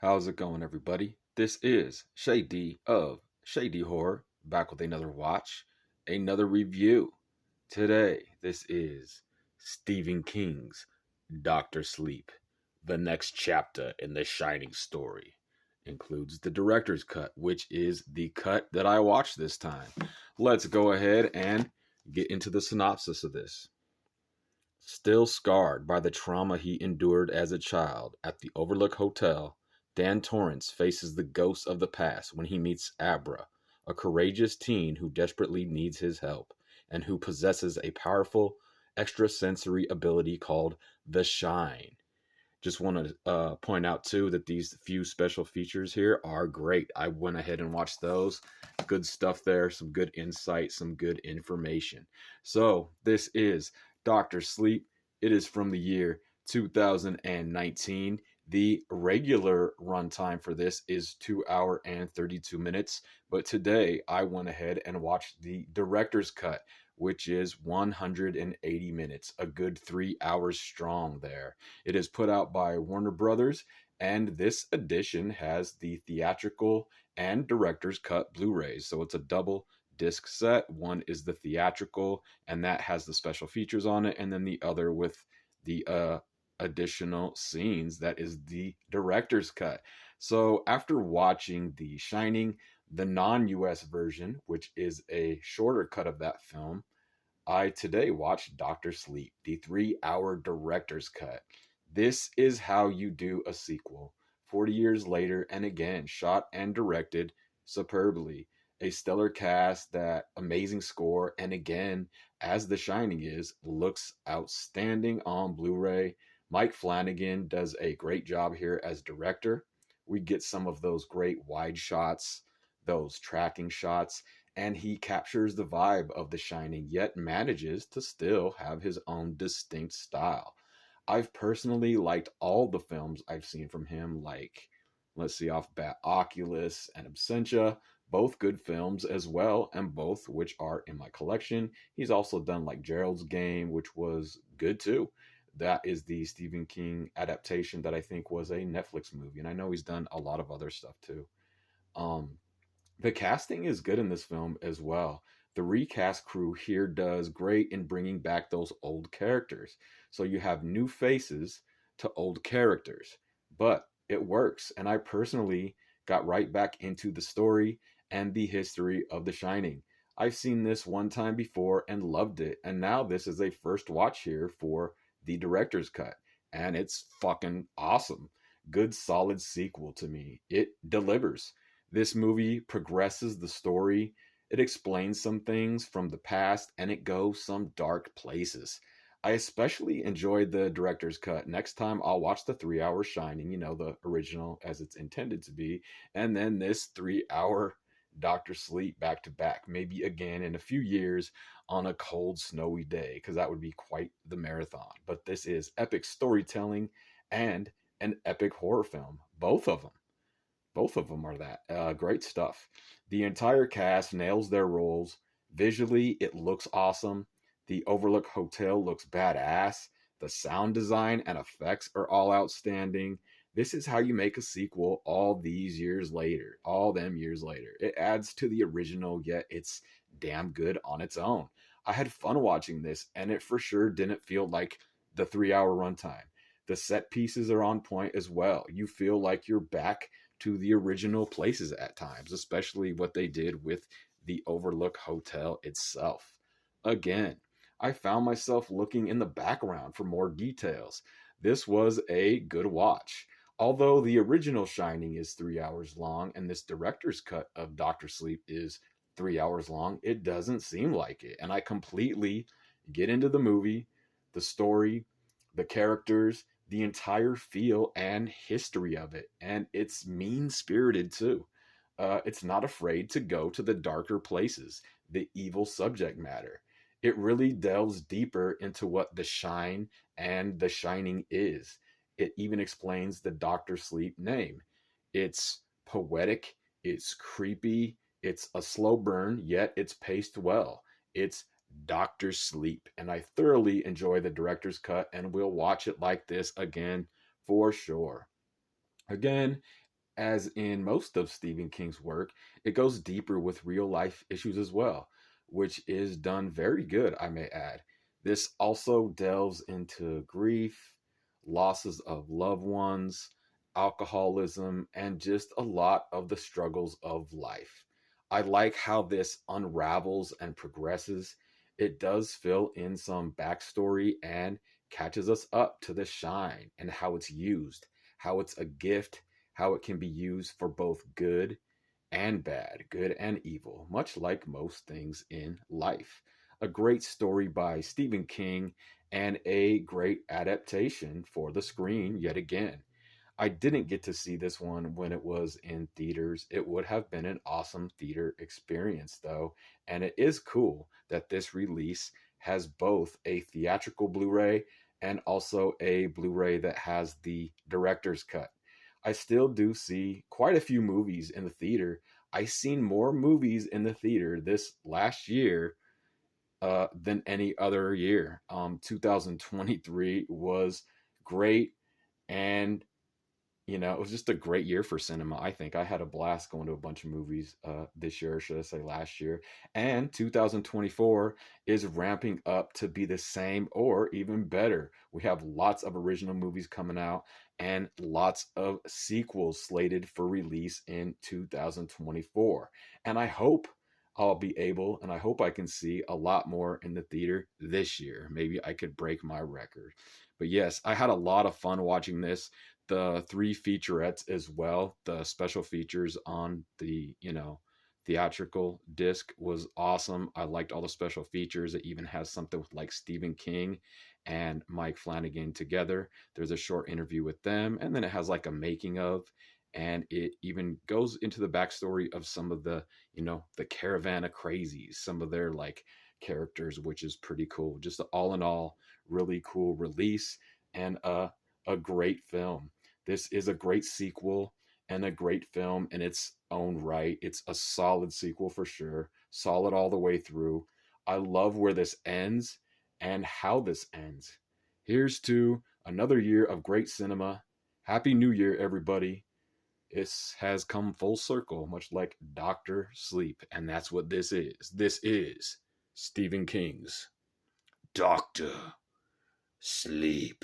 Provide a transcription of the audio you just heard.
How's it going, everybody? This is Shady of Shady Horror, back with another watch, another review. Today, this is Stephen King's Doctor Sleep. The next chapter in the Shining story includes the director's cut, which is the cut that I watched this time. Let's go ahead and get into the synopsis of this. Still scarred by the trauma he endured as a child at the Overlook Hotel, Dan Torrance faces the ghosts of the past when he meets Abra, a courageous teen who desperately needs his help and who possesses a powerful extrasensory ability called the Shine. Just want to point out too that these few special features here are great. I went ahead and watched those. Good stuff there, some good insight, some good information. So, this is Doctor Sleep. It is from the year 2019. The regular runtime for this is 2 hours and 32 minutes, but today I went ahead and watched the director's cut, which is 180 minutes, a good 3 hours strong there. It is put out by Warner Brothers, and this edition has the theatrical and director's cut Blu-rays. So it's a double disc set. One is the theatrical, and that has the special features on it, and then the other with the additional scenes, that is the director's cut. So after watching The Shining, the non-US version, which is a shorter cut of that film, I today watched Doctor Sleep, the 3 hour director's cut. This is how you do a sequel. 40 years later, and again, shot and directed superbly. A stellar cast, that amazing score, and again, as The Shining is, looks outstanding on Blu ray. Mike Flanagan does a great job here as director. We get some of those great wide shots, those tracking shots, and he captures the vibe of The Shining, yet manages to still have his own distinct style. I've personally liked all the films I've seen from him, like, let's see, off bat, Oculus and Absentia, both good films as well, and both which are in my collection. He's also done like Gerald's Game, which was good too. That is the Stephen King adaptation that I think was a Netflix movie, and I know he's done a lot of other stuff too. Um, the casting is good in this film as well. The recast crew here does great in bringing back those old characters. So you have new faces to old characters, but it works. And I personally got right back into the story and the history of The Shining. I've seen this one time before and loved it. And now this is a first watch here for the director's cut. And it's fucking awesome. Good, solid sequel to me. It delivers. This movie progresses the story. It explains some things from the past and it goes some dark places. I especially enjoyed the director's cut. Next time I'll watch the 3 hour Shining, the original as it's intended to be, and then this 3 hour Doctor Sleep back to back, maybe again in a few years on a cold, snowy day, because that would be quite the marathon. But this is epic storytelling and an epic horror film, both of them. Both of them are that. Great stuff. The entire cast nails their roles. Visually, it looks awesome. The Overlook Hotel looks badass. The sound design and effects are all outstanding. This is how you make a sequel all these years later, all them years later. It adds to the original, yet it's damn good on its own. I had fun watching this, and it for sure didn't feel like the 3 hour runtime. The set pieces are on point as well. You feel like you're back to the original places at times, especially what they did with the Overlook Hotel itself. Again, I found myself looking in the background for more details. This was a good watch. Although the original Shining is 3 hours long and this director's cut of Doctor Sleep is 3 hours long, it doesn't seem like it. And I completely get into the movie, the story, the characters, the entire feel and history of it. And it's mean spirited too. It's not afraid to go to the darker places, the evil subject matter. It really delves deeper into what the shine and the shining is. It even explains the Doctor Sleep name. It's poetic, it's creepy, it's a slow burn, yet it's paced well. It's Doctor Sleep, and I thoroughly enjoy the director's cut and will watch it like this again for sure. Again, As in most of Stephen King's work, it goes deeper with real life issues as well, which is done very good, I may add. This also delves into grief, losses of loved ones, alcoholism, and just a lot of the struggles of life. I like how this unravels and progresses. It does fill in some backstory and catches us up to the shine and how it's used, how it's a gift, how it can be used for both good and bad, good and evil, much like most things in life. A great story by Stephen King and a great adaptation for the screen yet again. I didn't get to see this one when it was in theaters. It would have been an awesome theater experience, though, and it is cool that this release has both a theatrical Blu ray and also a Blu ray that has the director's cut. I still do see quite a few movies in the theater. I seen more movies in the theater this last year than any other year. 2023 was great, and it was just a great year for cinema. I think I had a blast going to a bunch of movies this year, or should I say last year. And 2024 is ramping up to be the same or even better. We have lots of original movies coming out and lots of sequels slated for release in 2024. And I hope I'll be able, and I hope I can see a lot more in the theater this year. Maybe I could break my record. But yes, I had a lot of fun watching this. The three featurettes as well, the special features on the theatrical disc was awesome. I liked all the special features. It even has something with like Stephen King and Mike Flanagan together. There's a short interview with them, and then it has like a making of, and it even goes into the backstory of some of the Caravan of Crazies, some of their like characters, which is pretty cool. Just all in all, really cool release and a great film. This is a great sequel and a great film in its own right. It's a solid sequel for sure, solid all the way through. I love where this ends and how this ends. Here's to another year of great cinema. Happy New Year, everybody. This has come full circle, much like Dr. Sleep, and that's what this is. This is Stephen King's Dr. Sleep.